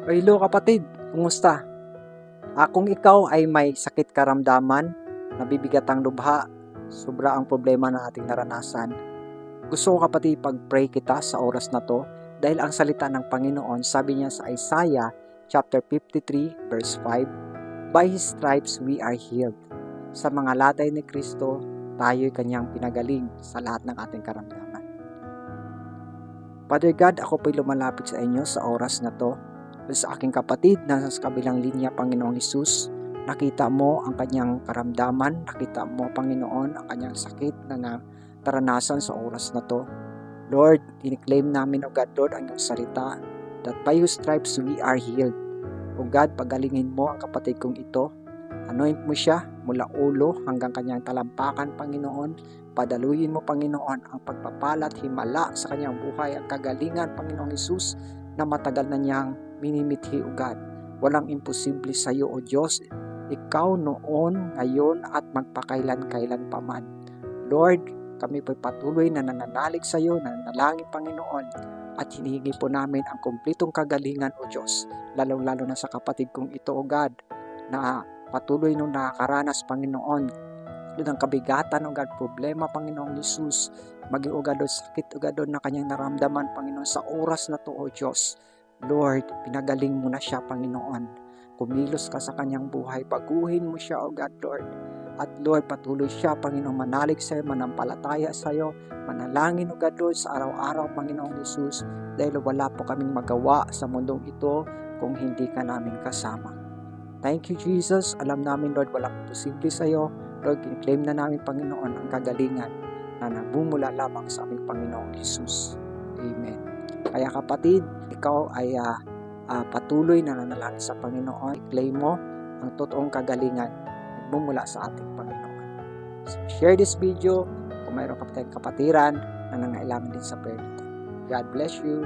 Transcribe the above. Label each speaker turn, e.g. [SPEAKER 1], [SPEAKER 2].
[SPEAKER 1] Hello kapatid, kumusta? Kung ikaw ay may sakit karamdaman, nabibigat ang lubha, sobra ang problema na ating naranasan, gusto ko kapatid pag-pray kita sa oras na to dahil ang salita ng Panginoon sabi niya sa Isaiah chapter 53 verse 5, By His stripes we are healed. Sa mga latay ni Kristo, tayo'y kanyang pinagaling sa lahat ng ating karamdaman. Father God, ako po'y lumalapit sa inyo sa oras na to. Sa aking kapatid na sa kabilang linya, Panginoong Hesus, nakita mo ang kanyang karamdaman, nakita mo, Panginoon, ang kanyang sakit na nataranasan sa oras na to. Lord, tiniklaim namin, O God, Lord, ang iyong salita, that by Your stripes we are healed. O God, pagalingin mo ang kapatid kong ito. Anoint mo siya mula ulo hanggang kanyang talampakan, Panginoon. Padaluyin mo, Panginoon, ang pagpapala at himala sa kanyang buhay, ang kagalingan, Panginoong Hesus, na matagal na niyang minimithi, O God. Walang imposible sa iyo, O Diyos. Ikaw noon, ngayon, at magpakailan-kailan pa man. Lord, kami po'y patuloy na nananalig sa iyo, nananalangin, Panginoon, at hinihingi po namin ang kumplitong kagalingan, O Diyos, lalong-lalo na sa kapatid kong ito, O God, na patuloy nung nakakaranas, Panginoon, doon ang kabigatan, O God, problema, Panginoong Hesus, maging, O God, sakit, O God, na kanyang naramdaman, Panginoon, sa oras na to, O Diyos. Lord, pinagaling mo na siya, Panginoon. Kumilos ka sa kanyang buhay, baguhin mo siya, O God, Lord. At Lord, patuloy siya, Panginoon, manalig sa iyo, manampalataya sa iyo, manalangin, O God, Lord, sa araw-araw, Panginoong Hesus, dahil wala po kaming magawa sa mundong ito kung hindi ka namin kasama. Thank you, Jesus. Alam namin, Lord, walang posible sa iyo. Lord, claim na namin, Panginoon, ang kagalingan na nabumula lamang sa aming Panginoong Hesus. Amen. Kaya kapatid, ikaw ay patuloy na nanalangin sa Panginoon. I-claim mo ang totoong kagalingan na bumula sa ating Panginoon. So, share this video kung mayroon ka tayong kapatiran na nangailangan din sa prayer nito. God bless you.